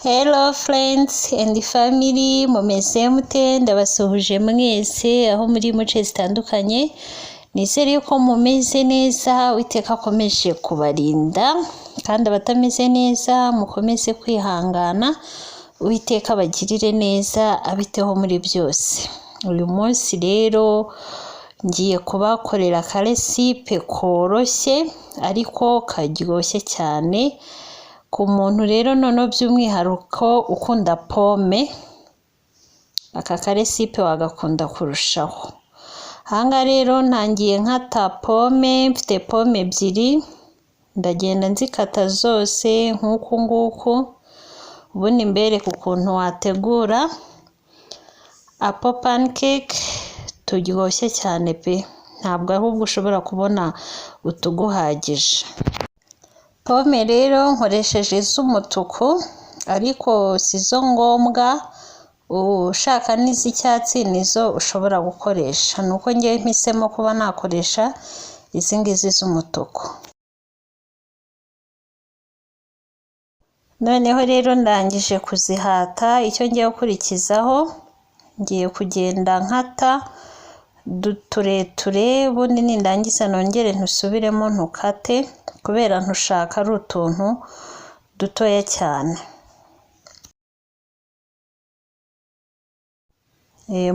Hello friends and family, mumeze mute? Ndabasuhuje mwese aho muri muce zitandukanye. Nizere yuko mumeze neza, Uwiteka akomeje kubarinda, kandi abatameze neza mukomeze kwihangana, Uwiteka abagirire neza, abiteho muri byose. Uyu munsi rero ngiye kubakorera akaresipe koroshye ariko karyoshye cyane. Ku muntu rero noneho by'umwihariko ukunda pome, aka karesipe wagakunda kurushaho. Ahangaha rero ntangiye nkata pome, mfite pome ebyiri, ndagenda nzikata zose nk'uku nguku, ubundi mbereke ukuntu wategura apple pancake turyoshye cyane pe, ntabwo ahubwo ushobora kubona utuguhagije. Pome rero nkoresheje z'umutuku ariko sizo ngombwa, ushaka n'iz'icyatsi nizo ushobora gukoresha, nuko ngiye mpisemo kuba nakoresha izi ngizi z'umutuku. Noneho rero ndangije kuzihata, icyo ngiye gukurikizaho ngiye kugenda nkata tureture, ubundi nindangiza nongere ntusubiremo ntukate, kubera ntushaka ari utuntu dutoya cyane.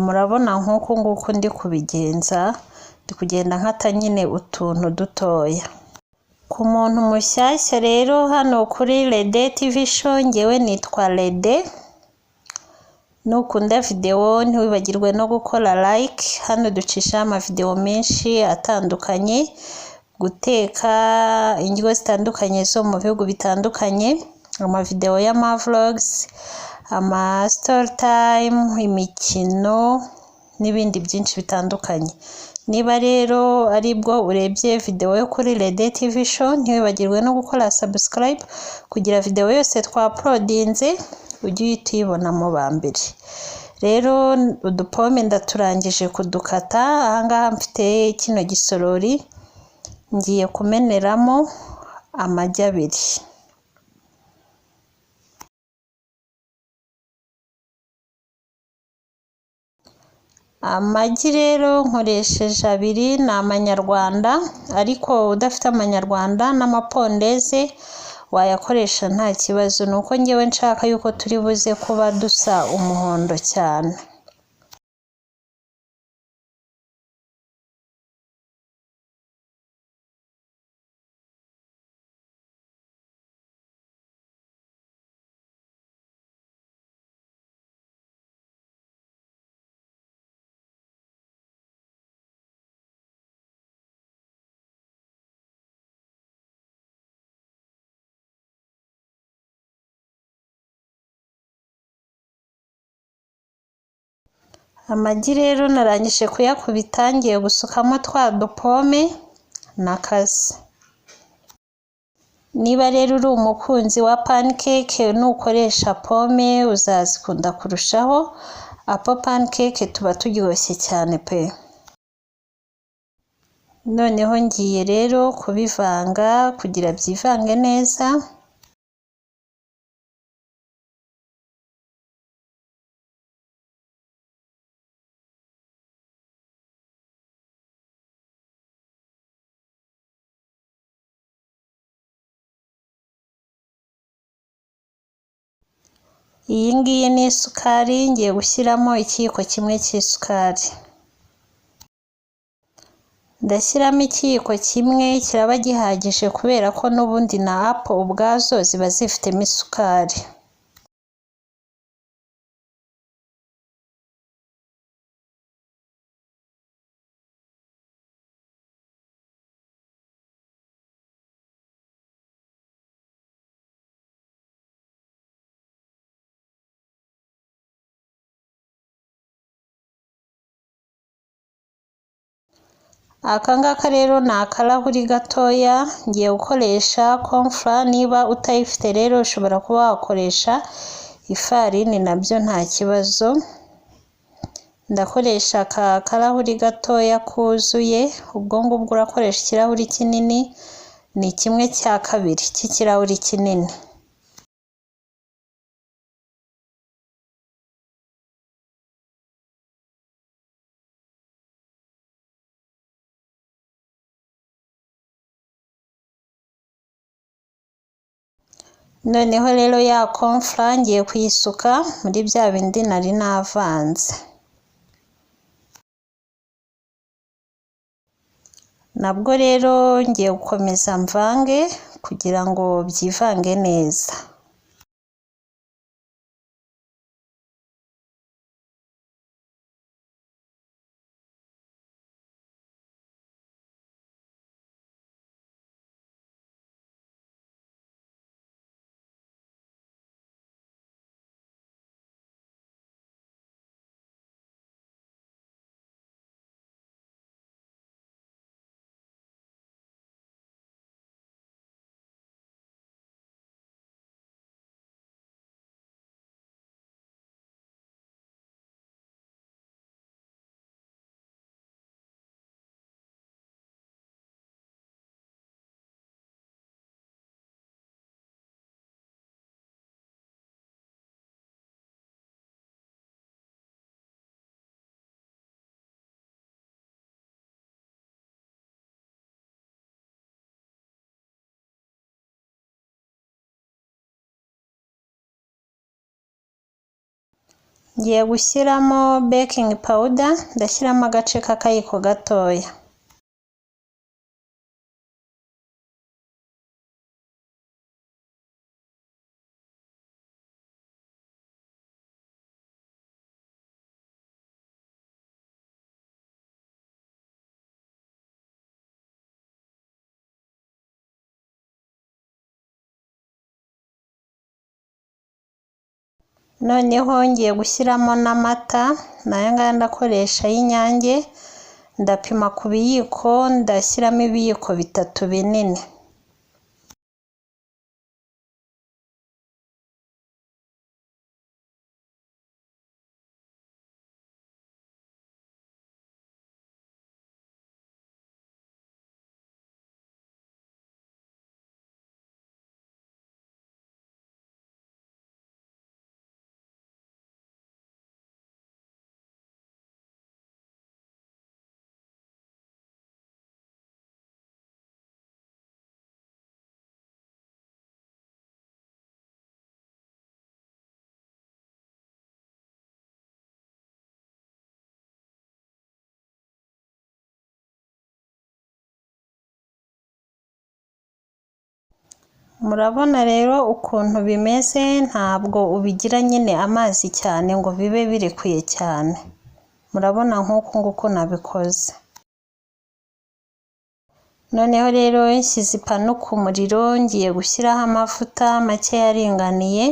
Murabona nk'uku nguku ndi kubigenza, ndi kugenda nkata nyine utuntu dutoya. Ku muntu mushyashya rero hano kuri Rede TV show, ngewe nitwa Rede. Nukunda video ntiwibagirwe no gukora like, hano ducisha amavideo menshi atandukanye, guteka indyo zitandukanye zo mu bihugu bitandukanye, amavideo y'ama vlogs, ama story time, imikino n'ibindi byinshi bitandukanye. Niba rero aribwo urebye video yo kuri Rede TV show, ntiwibagirwe no gukora subscribe kugira video yose twa uploadinze ujye uhita uyibona mu ba mbere. Rero udupome ndaturangije kudukata, ahangaha mfite kino gisorori ngiye kumeneramo amagi abiri. Amagi rero nkoresheje abiri, ni amanyarwanda, ariko udafite amanyarwanda n'amapondeze wayakoresha nta kibazo, nuko ngewe nshaka yuko turi buze kuba dusa umuhondo cyane. Amagi rero narangije kuyakubita, ngiye gusukamo twa dupome nakaze. Niba rero uri umukunzi wa pancake nukoresha pome uzazikunda kurushaho, apple pancake tuba turyoshye cyane pe. Noneho ngiye rero kubivanga kugira byivange neza. Iyi ngiyi ni isukari, ngiye gushyiramo ikiyiko kimwe cy'isukari. Ndashyiramo ikiyiko kimwe, kiraba gihagije kubera ko n'ubundi na apple ubwazo ziba zifitemo isukari. Aka ngaka rero ni akarahuri gatoya, ngiye gukoresha cornflour, niba utayifite rero ushobora kuba wakoresha ifarini nabyo nta kibazo. Ndakoresha aka karahuri gatoya kuzuye, ubwo ngubwo urakoresha ikirahuri kinini, ni 1/2 cy'ikirahuri kinini. noneho rero ya cornflour ngiye kuyisuka muri bya bindi nari navanze, nabwo rero ngiye gukomeza mvange kugira ngo byivange neza. Ngiye gushyiramo baking powder, ndashyiramo agace k'akayiko gatoya. Noneho ngiye gushyiramo n'amata, nayo ngaya ndakoresha y'Inyange, ndapima ku biyiko, ndashyiramo ibiyiko 3 binini. Murabona rero ukuntu bimeze, ntabwo ubigira nyine amazi cyane ngo bibe birekuye cyane. Murabona nk'uku nguku nabikoze. Noneho rero nshyize ipanu ku muriro, ngiye gushyiraho amavuta make yaringaniye.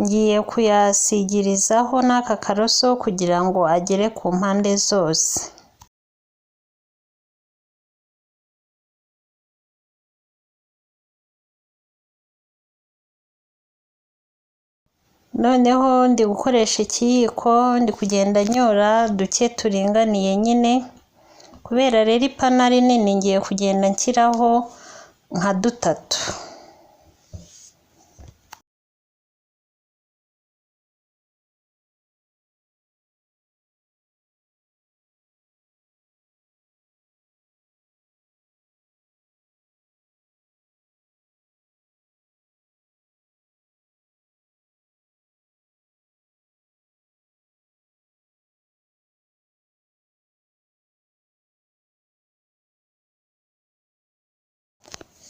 Ngiye kuyasigirizaho n'aka karoso kugira ngo agere ku mpande zose. Noneho ndi gukoresha ikiyiko, ndi kugenda nyora duke turinganiye nyine, kubera rero ipanu ari nini ngiye kugenda nshyiraho nka 3.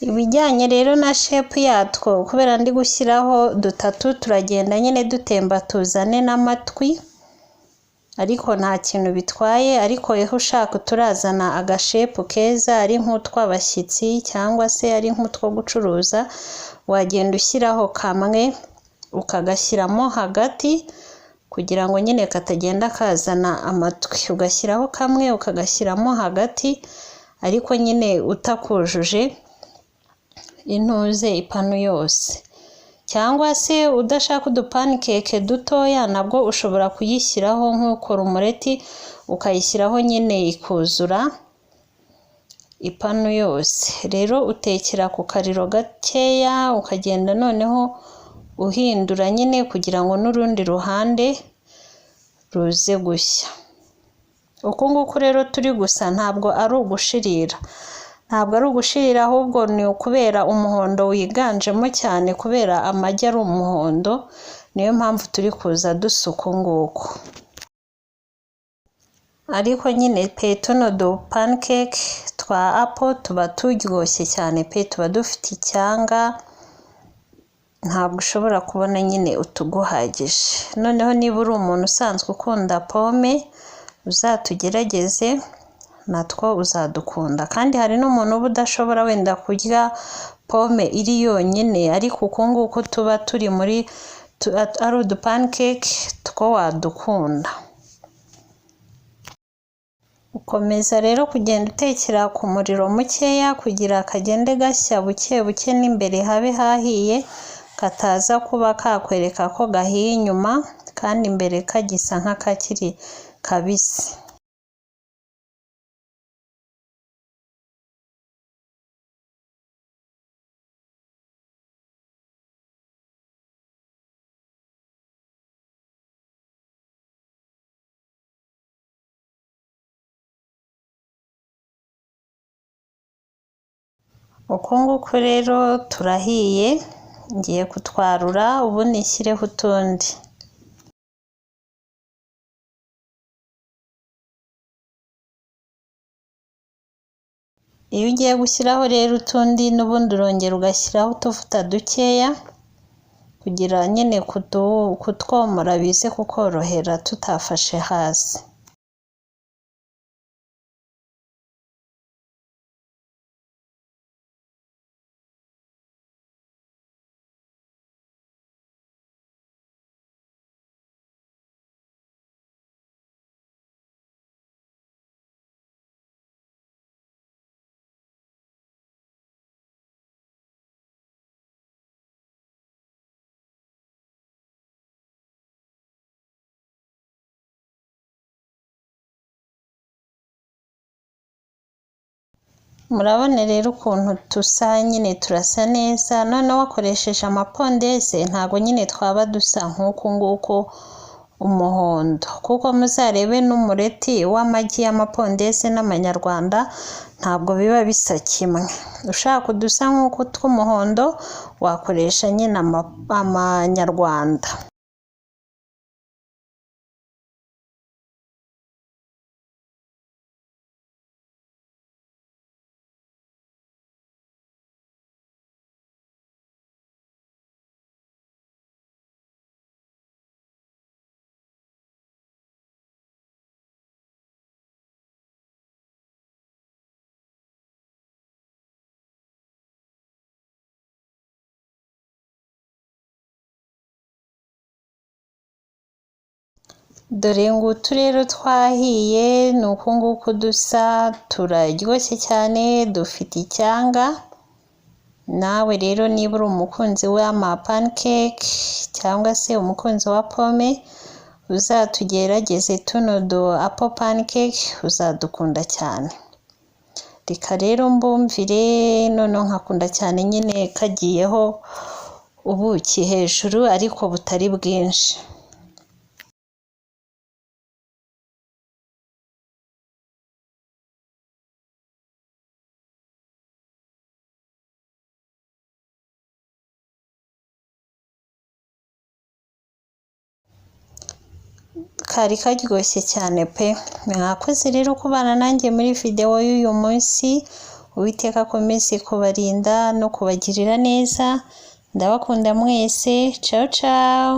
Ibijyanye rero na shape yatwo, kubera ndi gushyiraho 3 turagenda nyine dutemba tuzane n'amatwi, ariko nta kintu bitwaye. Ariko yeho ushaka turazana agashepu keza ari nk'utw'abashyitsi cyangwa se ari nk'utwo gucuruza, wagenda ushyiraho kamwe ukagashyiramo hagati kugira ngo nyine katagenda kazana amatwi, ugashyiraho kamwe ukagashyiramo hagati, ariko nyine utakujuje intuze ipanu yose. Cyangwa se udashaka udupancake dutoya, nabwo ushobora kuyishyiraho nk'ukora umureti, ukayishyiraho nyine ikuzura ipanu yose. Rero utekera ku kariro gakeya, ukagenda noneho uhindura nyine kugira ngo n'urundi ruhande ruze gushya. Uku nguku rero turi gusa ntabwo ari ugushirira, ntabwo ari ugushirira ahubwo ni ukubera umuhondo wiganjemo cyane kubera amagi ari umuhondo niyo mpamvu turi kuza dusuka nguko ariko nyine pe tuno do pancake twa apple tuba turyoshye cyane pe tuba dufite icyanga ntabwo ushobora kubona nyine utuguhagije noneho niba uri umuntu usanzwe ukunda pome uzatugerageze natwo uzadukunda kandi hari n'umuntu uba udashobora wenda kurya pome iri yonyine ariko uko nguko tuba turi muri ari udupancake two wadukunda ukomeza rero kugenda utekera ku muriro mukeya kugira kagende gashya buke buke n'imbere habe hahiye kataza kuba kakwereka ko gahiye inyuma kandi imbere kagisa nk'akakiri kabisi uko nguko rero turahiye ngiye kutwarura ubu nishyireho utundi iyo ugiye gushyiraho rero utundi n'ubundi urongera ugashyiraho utuvuta dukeya kugira nyine kutwomora bize kukorohera tutafashe hasi murabone rero ukuntu tusa nyine turasa neza none wakoresheje amapondeze ntago nyine twaba dusa nk'uko nguko umuhondo kuko muzarebe n'umureti w'amagi y'amapondeze n'amanyarwanda ntabwo biba bisa kimwe ushaka udusa nk'uko tw'umuhondo wakoresha nyine amanyarwanda dore ngutu rero twahiye ni uku nguku dusa turaryoshye cyane dufite icyanga nawe rero niba uri umukunzi w'ama pancake cyangwa se umukunzi wa pome uzatugerageze tuno do apple pancake uzadukunda cyane reka rero mbumvire none nkakunda cyane nyine kagiyeho ubuki hejuru ariko butari bwinshi kari karyoshye cyane pe mwakoze rero kubana nanjye muri video y'uyu munsi Uwiteka akomeze kubarinda no kubagirira neza ndabakunda mwese ciao ciao